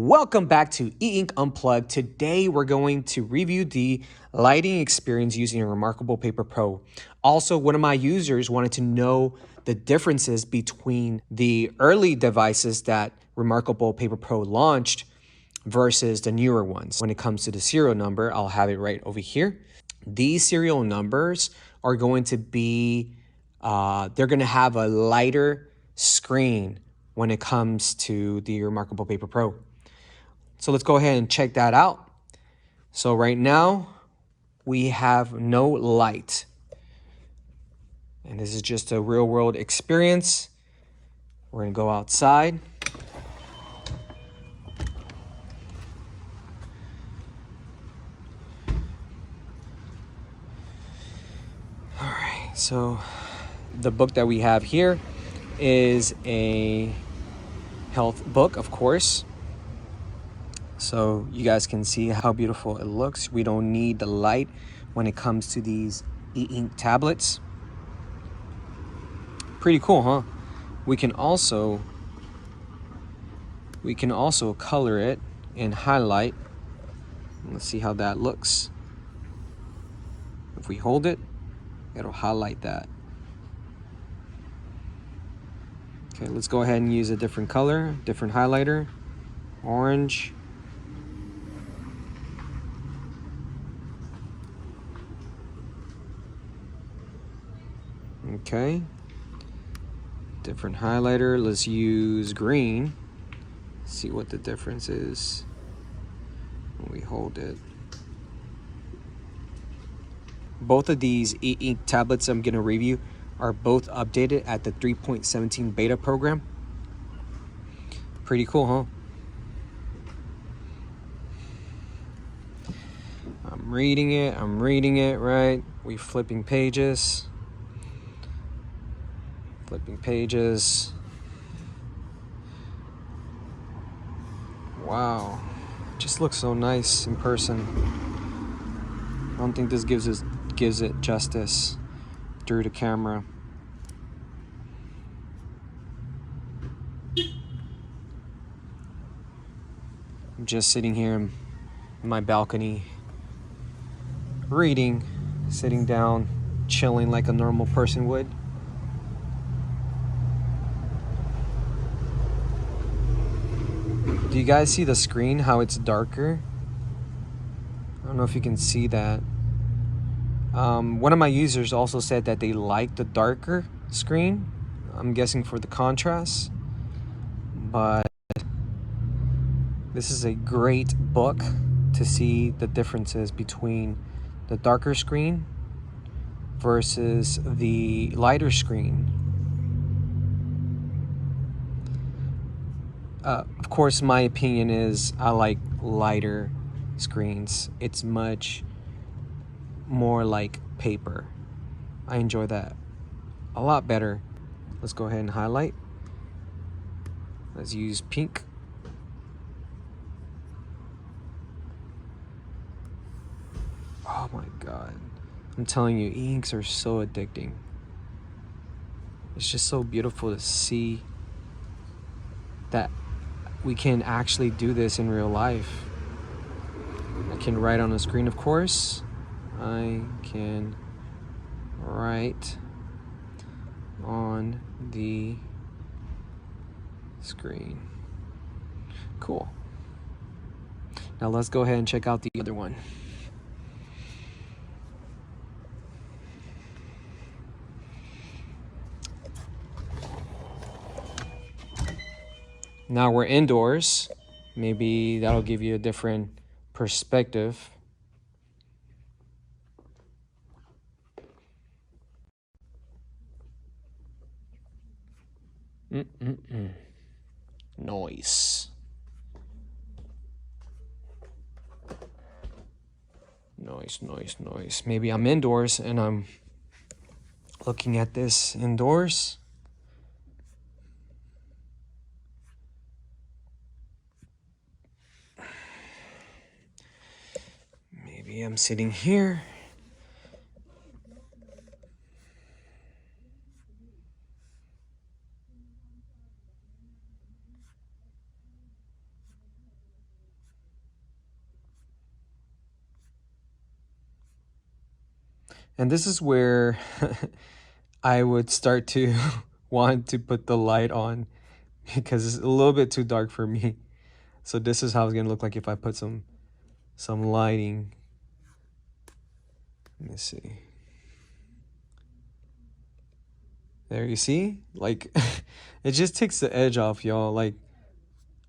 Welcome back to E-Ink Unplugged. Today we're going to review the lighting experience using a Remarkable Paper Pro. Also, one of my users wanted to know the differences between the early devices that Remarkable Paper Pro launched versus the newer ones. When it comes to the serial number, I'll have it right over here. These serial numbers are going to be, they're going to have a lighter screen when it comes to the Remarkable Paper Pro. So let's go ahead and check that out. So right now we have no light. And this is just a real world experience. We're gonna go outside. All right, so the book that we have here is a health book, of course. So you guys can see how beautiful it looks. We don't need the light when it comes to these e-ink tablets. Pretty cool, huh? We can also color it and highlight. Let's see how that looks. If we hold it, it'll highlight that. Okay, let's go ahead and use a different color, different highlighter, orange. Okay, different highlighter. Let's use green. See what the difference is when we hold it. Both of these e-ink tablets I'm gonna review are both updated at the 3.17 beta program. Pretty cool, huh? I'm reading it, right? We flipping pages. Wow, just looks so nice in person. I don't think this gives it justice through the camera. I'm just sitting here in my balcony, reading, sitting down, chilling like a normal person would. Do you guys see the screen, how it's darker? I don't know if you can see that. One of my users also said that they like the darker screen. I'm guessing for the contrast. But this is a great book to see the differences between the darker screen versus the lighter screen. Of course, my opinion is I like lighter screens. It's much more like paper. I enjoy that a lot better. Let's go ahead and highlight. Let's use pink. Oh my God. I'm telling you, e-inks are so addicting. It's just so beautiful to see that we can actually do this in real life. I can write on the screen, of course. I can write on the screen. Cool. Now let's go ahead and check out the other one. Now we're indoors. Maybe that'll give you a different perspective. Noise. Noise. Maybe I'm indoors and I'm looking at this indoors. Maybe I'm sitting here. And this is where I would start to want to put the light on because it's a little bit too dark for me. So this is how it's gonna look like if I put some lighting. Let me see. There, you see? Like, it just takes the edge off, y'all. Like,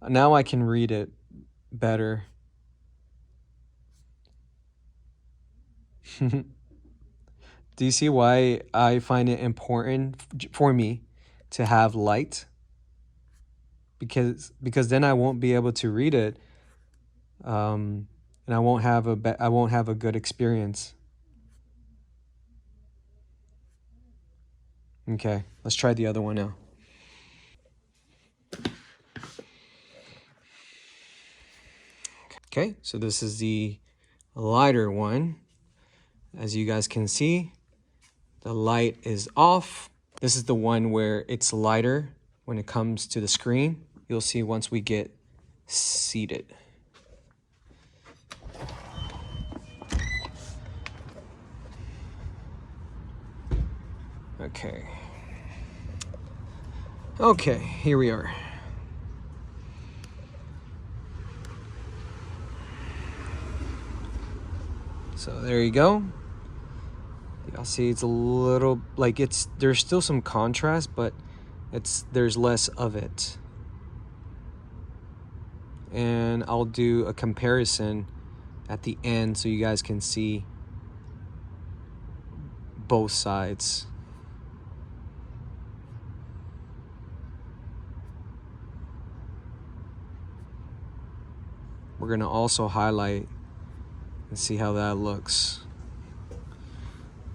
now I can read it better. Do you see why I find it important for me to have light? Because then I won't be able to read it, and I won't have a good experience. Okay, let's try the other one now. Okay, so this is the lighter one. As you guys can see, the light is off. This is the one where it's lighter when it comes to the screen. You'll see once we get seated. Okay, here we are. So there you go. Y'all see it's a little, like there's still some contrast, but there's less of it. And I'll do a comparison at the end so you guys can see both sides. We're gonna also highlight and see how that looks.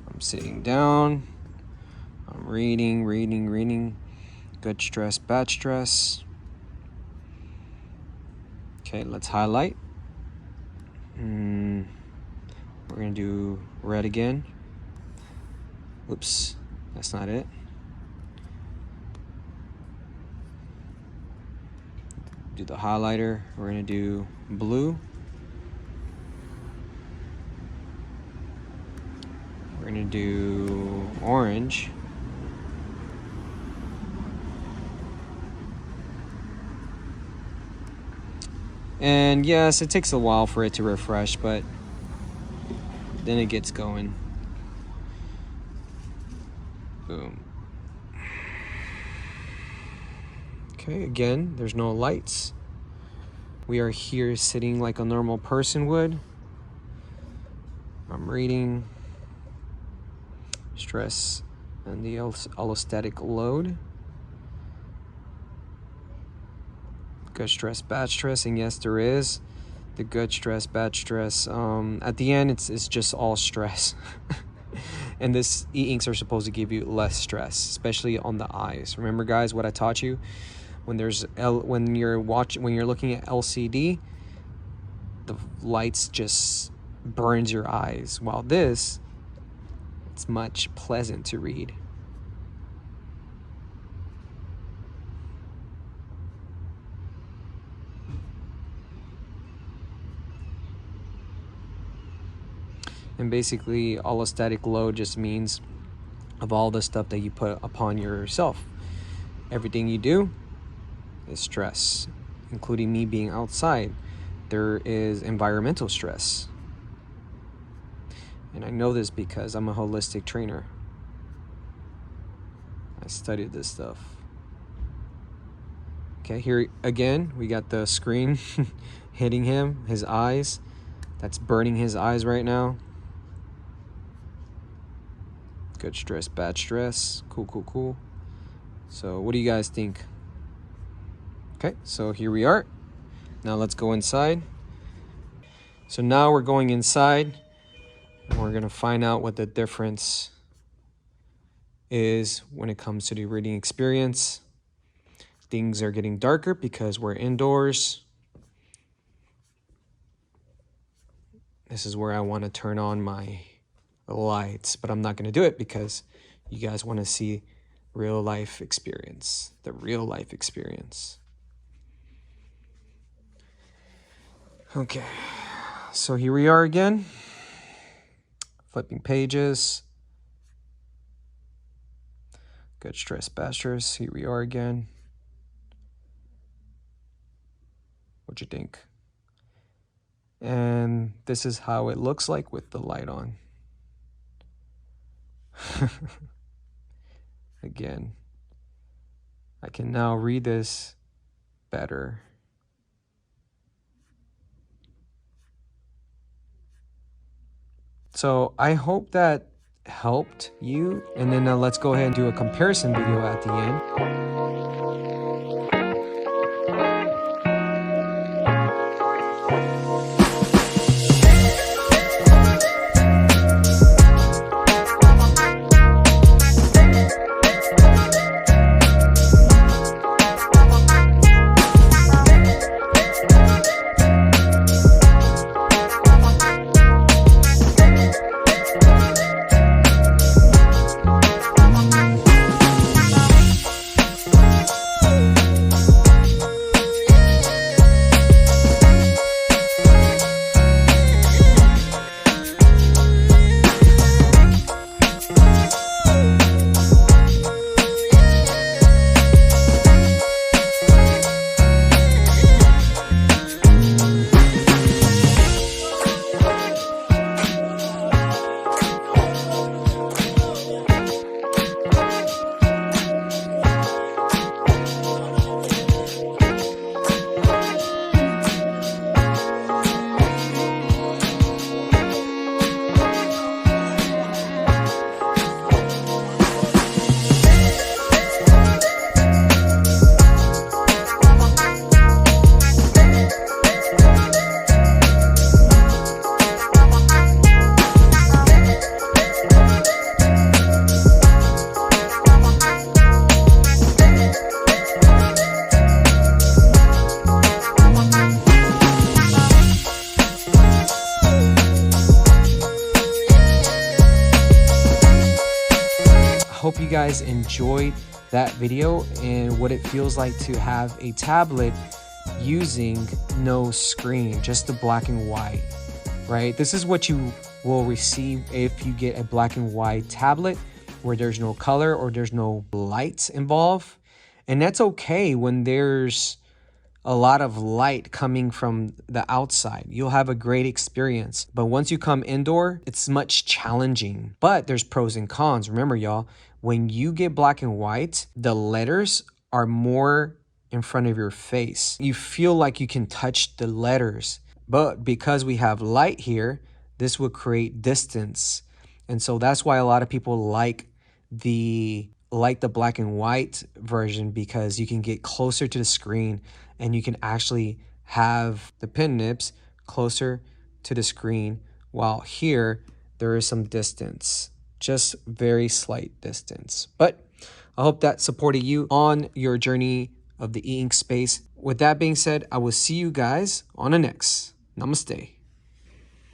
I'm sitting down, I'm reading. Good stress, bad stress. Okay, let's highlight. We're gonna do red again. Oops, that's not it. Do the highlighter. We're gonna do blue. We're gonna do orange. And yes, it takes a while for it to refresh, but then it gets going. Boom. Okay, again, there's no lights. We are here sitting like a normal person would. I'm reading. Stress and the allostatic load. Good stress, bad stress, and yes, there is the good stress, bad stress. At the end, it's just all stress. And this e-inks are supposed to give you less stress, especially on the eyes. Remember, guys, what I taught you when you're looking at LCD, the lights just burns your eyes. While this, it's much pleasant to read. And basically, allostatic load just means of all the stuff that you put upon yourself. Everything you do is stress, including me being outside. There is environmental stress. And I know this because I'm a holistic trainer. I studied this stuff. Okay, here again, we got the screen hitting him, his eyes. That's burning his eyes right now. Good stress, bad stress. Cool. So what do you guys think? Okay, so here we are. Now let's go inside. So now we're going inside, and we're gonna find out what the difference is when it comes to the reading experience. Things are getting darker because we're indoors. This is where I want to turn on my lights, but I'm not going to do it because you guys want to see real life experience, the real life experience. Okay, so here we are again, flipping pages. Good stress bashers. Here we are again. What you think? And this is how it looks like with the light on. Again, I can now read this better. So I hope that helped you. And then let's go ahead and do a comparison video at the end. Hope you guys enjoyed that video and what it feels like to have a tablet using no screen, just the black and white, right? This is what you will receive if you get a black and white tablet where there's no color or there's no lights involved. And that's okay when there's a lot of light coming from the outside. You'll have a great experience. But once you come indoor, it's much challenging. But there's pros and cons. Remember, y'all, when you get black and white, the letters are more in front of your face. You feel like you can touch the letters. But because we have light here, this will create distance. And so that's why a lot of people like the black and white version, because you can get closer to the screen and you can actually have the pen nibs closer to the screen, while here there is some distance, just very slight distance. But I hope that supported you on your journey of the e-ink space. With that being said, I will see you guys on the next. Namaste.